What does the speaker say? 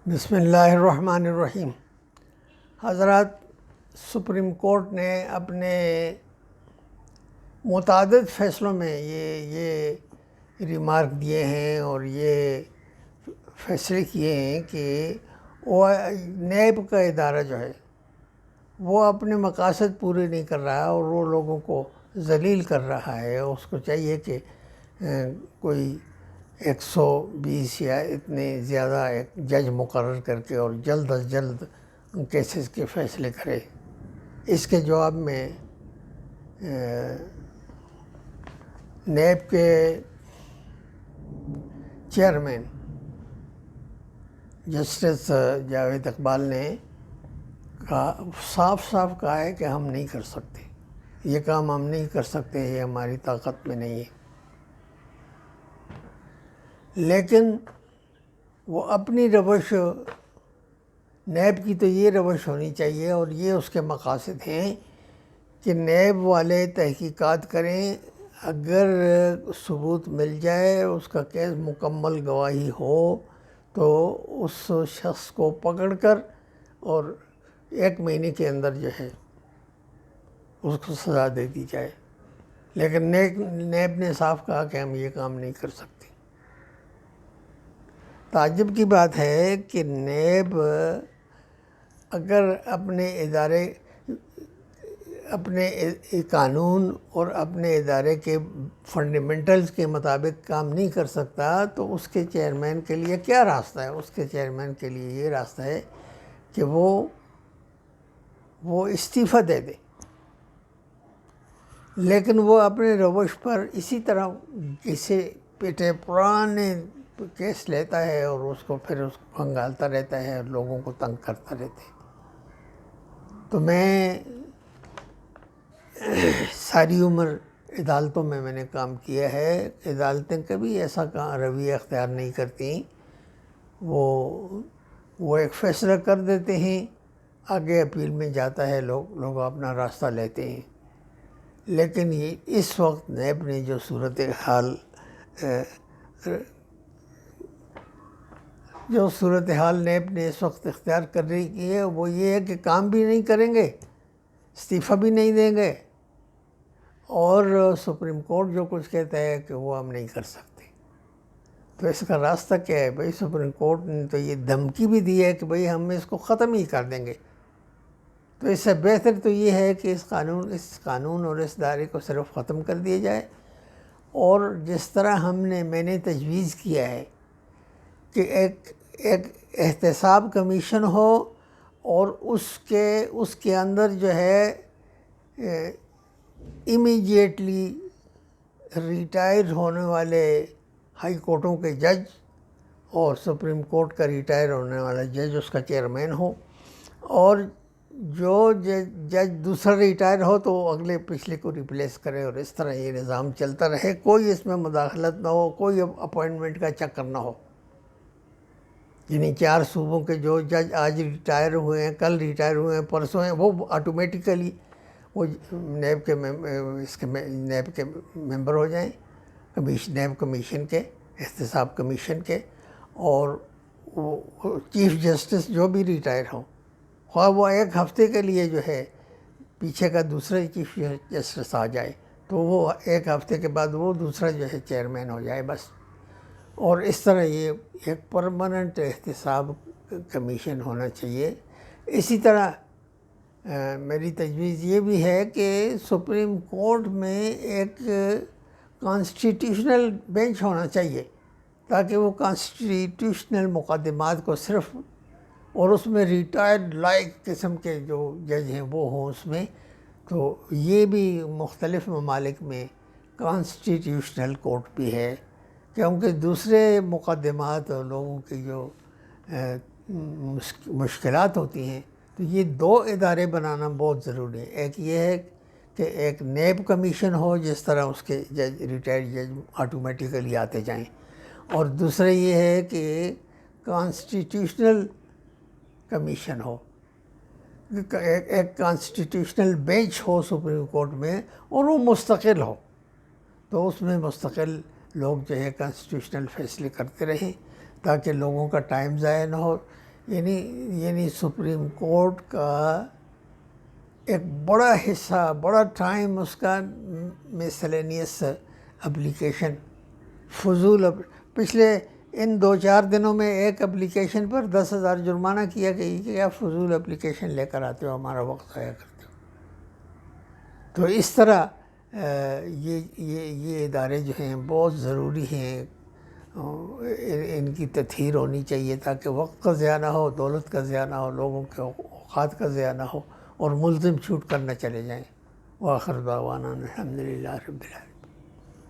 بسم اللہ الرحمن الرحیم۔ حضرات، سپریم کورٹ نے اپنے متعدد فیصلوں میں یہ ریمارک دیے ہیں اور یہ فیصلے کیے ہیں کہ وہ نیب کا ادارہ جو ہے وہ اپنے مقاصد پورے نہیں کر رہا اور وہ لوگوں کو ذلیل کر رہا ہے۔ اس کو چاہیے کہ کوئی 120 یا اتنے زیادہ ایک جج مقرر کر کے اور جلد از جلد کیسز کے فیصلے کرے۔ اس کے جواب میں نیب کے چیئرمین جسٹس جاوید اقبال نے صاف کہا ہے کہ ہم نہیں کر سکتے، یہ کام ہم نہیں کر سکتے، یہ ہماری طاقت میں نہیں ہے۔ لیکن وہ اپنی روش، نیب کی تو یہ روش ہونی چاہیے اور یہ اس کے مقاصد ہیں کہ نیب والے تحقیقات کریں، اگر ثبوت مل جائے، اس کا کیس مکمل گواہی ہو تو اس شخص کو پکڑ کر اور 1 مہینے کے اندر جو ہے اس کو سزا دے دی جائے۔ لیکن نیب نے صاف کہا کہ ہم یہ کام نہیں کر سکتے۔ تعجب کی بات ہے کہ نیب اگر اپنے قانون اور اپنے ادارے کے فنڈامنٹلز کے مطابق کام نہیں کر سکتا تو اس کے چیئرمین کے لیے کیا راستہ ہے؟ اس کے چیئرمین کے لیے یہ راستہ ہے کہ وہ استعفیٰ دے دے۔ لیکن وہ اپنے روش پر اسی طرح کسی پیٹے پرانے کیس لیتا ہے اور اس کو پھر کھنگالتا رہتا ہے اور لوگوں کو تنگ کرتا رہتا ہے۔ تو میں ساری عمر عدالتوں میں نے کام کیا ہے۔ عدالتیں کبھی ایسا رویہ اختیار نہیں کرتی، وہ ایک فیصلہ کر دیتے ہیں، آگے اپیل میں جاتا ہے، لوگ اپنا راستہ لیتے ہیں۔ لیکن اس وقت نیب نے جو صورتحال نیب نے اس وقت اختیار کر رہی کی ہے وہ یہ ہے کہ کام بھی نہیں کریں گے، استعفیٰ بھی نہیں دیں گے، اور سپریم کورٹ جو کچھ کہتا ہے کہ وہ ہم نہیں کر سکتے۔ تو اس کا راستہ کیا ہے بھائی؟ سپریم کورٹ نے تو یہ دھمکی بھی دی ہے کہ بھائی ہم اس کو ختم ہی کر دیں گے۔ تو اس سے بہتر تو یہ ہے کہ اس قانون اور اس دائرے کو صرف ختم کر دیا جائے، اور جس طرح میں نے تجویز کیا ہے کہ ایک احتساب کمیشن ہو اور اس کے اندر جو ہے امیڈیٹلی ریٹائر ہونے والے ہائی کورٹوں کے جج اور سپریم کورٹ کا ریٹائر ہونے والا جج اس کا چیئرمین ہو، اور جو جج دوسرا ریٹائر ہو تو اگلے پچھلے کو ریپلیس کرے، اور اس طرح یہ نظام چلتا رہے، کوئی اس میں مداخلت نہ ہو، کوئی اپوائنٹمنٹ کا چکر نہ ہو۔ یعنی 4 صوبوں کے جو جج آج ریٹائر ہوئے ہیں، کل ریٹائر ہوئے ہیں، پرسوں ہیں، وہ آٹومیٹیکلی وہ نیب کے ممبر ہو جائیں، نیب کمیشن کے، احتساب کمیشن کے، اور چیف جسٹس جو بھی ریٹائر ہوں، خواہ وہ 1 ہفتے کے لیے جو ہے پیچھے کا دوسرا چیف جسٹس آ جائے تو وہ 1 ہفتے کے بعد وہ دوسرا جو ہے چیئرمین ہو جائے بس۔ اور اس طرح یہ ایک پرماننٹ احتساب کمیشن ہونا چاہیے۔ اسی طرح میری تجویز یہ بھی ہے کہ سپریم کورٹ میں ایک کانسٹیٹیوشنل بینچ ہونا چاہیے، تاکہ وہ کانسٹیٹیوشنل مقدمات کو صرف، اور اس میں ریٹائرڈ لائق قسم کے جو جج ہیں وہ ہوں اس میں۔ تو یہ بھی مختلف ممالک میں کانسٹیٹیوشنل کورٹ بھی ہے، کیونکہ دوسرے مقدمات اور لوگوں کی جو مشکلات ہوتی ہیں، تو یہ 2 ادارے بنانا بہت ضروری ہے۔ ایک یہ ہے کہ ایک نیب کمیشن ہو جس طرح اس کے ریٹائرڈ جج آٹومیٹیکلی آتے جائیں، اور دوسرا یہ ہے کہ کانسٹیٹیوشنل کمیشن ہو، ایک کانسٹیٹیوشنل بینچ ہو سپریم کورٹ میں، اور وہ مستقل ہو، تو اس میں مستقل لوگ جو ہے کانسٹیٹیوشنل فیصلے کرتے رہیں، تاکہ لوگوں کا ٹائم ضائع نہ ہو۔ یعنی سپریم کورٹ کا ایک بڑا حصہ، بڑا ٹائم اس کا مسلینیس اپلیکیشن، فضول پچھلے ان 2-4 دنوں میں ایک اپلیکیشن پر 10,000 جرمانہ کیا کہ کیا فضول اپلیکیشن لے کر آتے ہو، ہمارا وقت ضائع کرتے ہو. تو اس طرح یہ ادارے جو ہیں بہت ضروری ہیں، ان کی تطہیر ہونی چاہیے تاکہ وقت کا ضیاع نہ ہو، دولت کا ضیاع نہ ہو، لوگوں کے اوقات کا ضیاع نہ ہو، اور ملزم چھوٹ کر نہ چلے جائیں. وآخر دعوانا الحمدللہ رب العالمین.